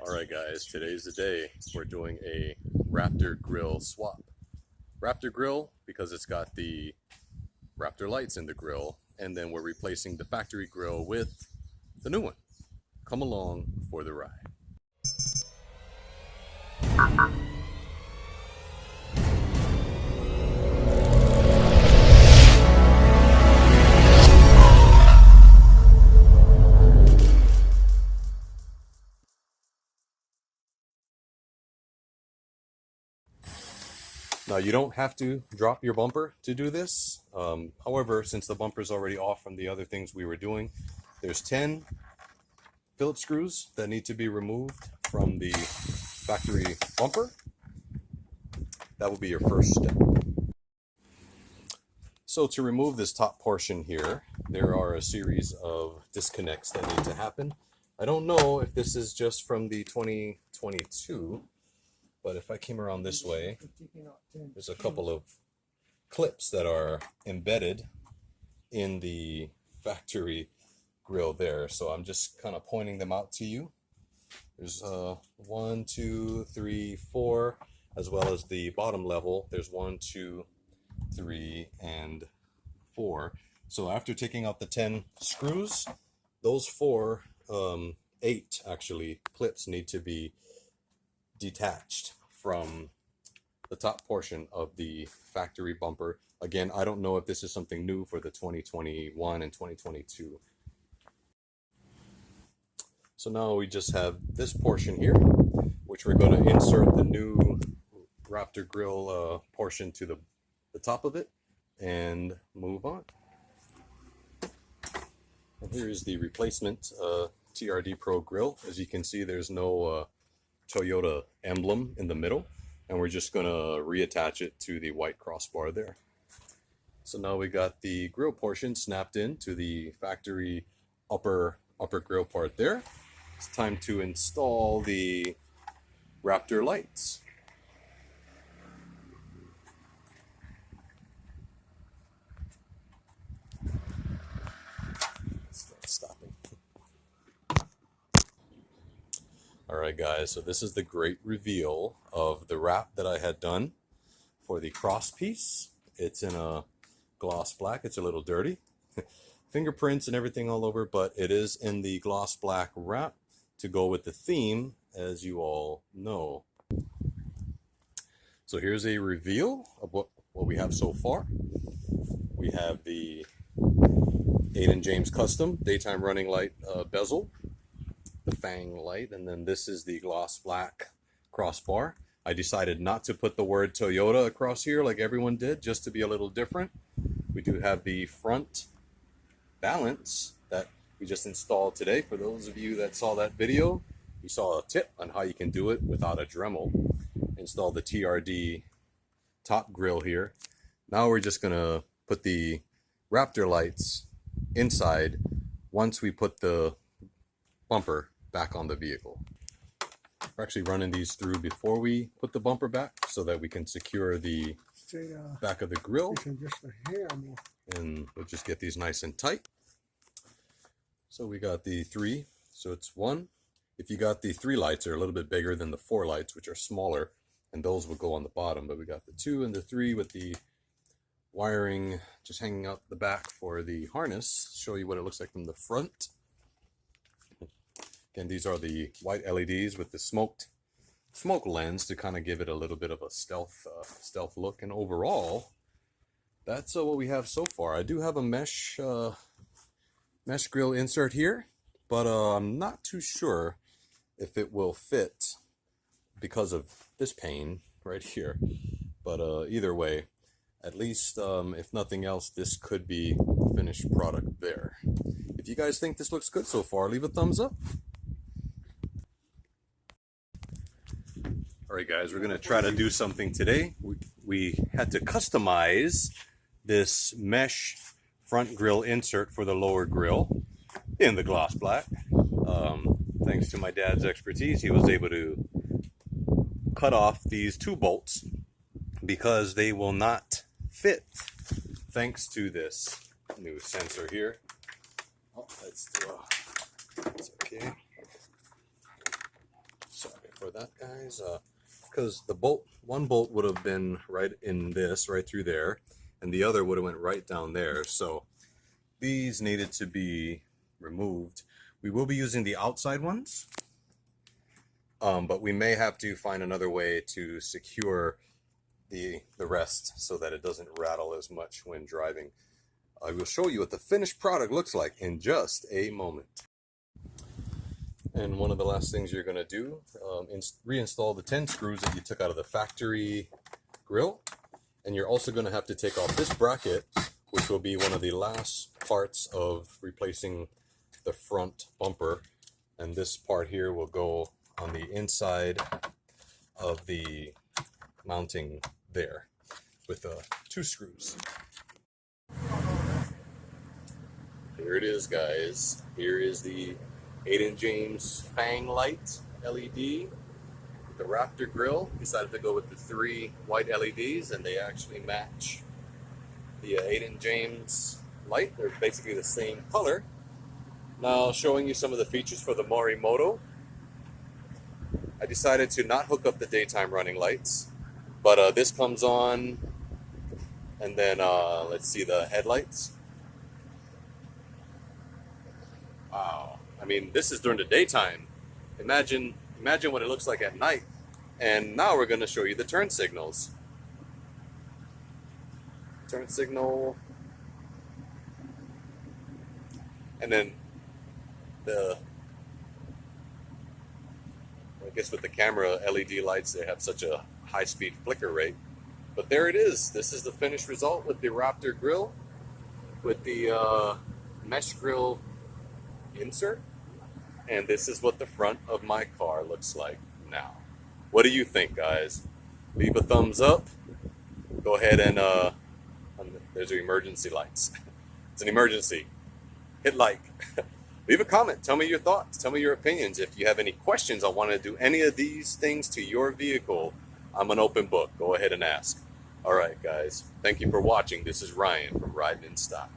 Alright guys, today's the day. We're doing a Raptor grill swap. Raptor grill because it's got the Raptor lights in the grill, and then we're replacing the factory grill with the new one. Come along for the ride. Now you don't have to drop your bumper to do this. However, since the bumper is already off from the other things we were doing, there's 10 Phillips screws that need to be removed from the factory bumper. That will be your first step. So to remove this top portion here, there are a series of disconnects that need to happen. I don't know if this is just from the 2022, but if I came around this way, there's a couple of clips that are embedded in the factory grill there. So I'm just kind of pointing them out to you. There's 1, 2, 3, 4, as well as the bottom level. There's 1, 2, 3, and 4. So after taking out the 10 screws, those 8 actually clips need to be detached from the top portion of the factory bumper. Again, I don't know if this is something new for the 2021 and 2022. So now we just have this portion here, which we're going to insert the new Raptor grill portion to the top of it and move on. And here is the replacement TRD Pro grill. As you can see, there's no Toyota emblem in the middle, and we're just going to reattach it to the white crossbar there. So now we got the grill portion snapped in to the factory upper grill part there. It's time to install the Raptor lights. Stopping. Alright guys, so this is the great reveal of the wrap that I had done for the cross piece. It's in a gloss black. It's a little dirty. Fingerprints and everything all over, but it is in the gloss black wrap to go with the theme, as you all know. So here's a reveal of what we have so far. We have the Aiden James Custom daytime running light bezel, the Fang light, and then this is the gloss black crossbar. I decided not to put the word Toyota across here like everyone did, just to be a little different. We do have the front balance that we just installed today. For those of you that saw that video, you saw a tip on how you can do it without a Dremel. Install the TRD top grill here. Now we're just gonna put the Raptor lights inside once we put the bumper back on the vehicle. We're actually running these through before we put the bumper back so that we can secure the back of the grill, and we'll just get these nice and tight. So we got the 3, so it's 1. If you got the 3 lights, are a little bit bigger than the 4 lights, which are smaller, and those will go on the bottom, but we got the 2 and the 3 with the wiring just hanging out the back for the harness. Show you what it looks like from the front. Again, these are the white LEDs with the smoke lens to kind of give it a little bit of a stealth look. And overall, that's what we have so far. I do have a mesh grill insert here, but I'm not too sure if it will fit because of this pane right here. But either way, at least if nothing else, this could be the finished product there. If you guys think this looks good so far, leave a thumbs up. Alright guys, we're going to try to do something today. We had to customize this mesh front grill insert for the lower grill in the gloss black. Thanks to my dad's expertise, he was able to cut off these 2 bolts because they will not fit thanks to this new sensor here. Oh, it's okay. So for that, guys, because one bolt would have been right in this, right through there, and the other would have went right down there. So these needed to be removed. We will be using the outside ones, but we may have to find another way to secure the rest so that it doesn't rattle as much when driving. I will show you what the finished product looks like in just a moment. And one of the last things you're going to do is reinstall the 10 screws that you took out of the factory grille. And you're also going to have to take off this bracket, which will be one of the last parts of replacing the front bumper. And this part here will go on the inside of the mounting there with 2 screws. Here it is, guys. Here is the 8 James Fang light LED. The Raptor grille. Decided to go with the 3 white LEDs, and they actually match the 8 James light. They're basically the same color. Now, showing you some of the features for the Morimoto. I decided to not hook up the daytime running lights, but this comes on, and then let's see the headlights. Wow, I mean, this is during the daytime. Imagine what it looks like at night. And now we're going to show you the turn signals. Turn signal. And then I guess with the camera LED lights, they have such a high-speed flicker rate. But there it is. This is the finished result with the Raptor grille, with the mesh grille insert. And this is what the front of my car looks like now. What do you think, guys? Leave a thumbs up. Go ahead and there's your emergency lights. It's an emergency. Hit like. Leave a comment. Tell me your thoughts. Tell me your opinions. If you have any questions on wanting to do any of these things to your vehicle, I'm an open book. Go ahead and ask. All right, guys. Thank you for watching. This is Ryan from Riding in Stock.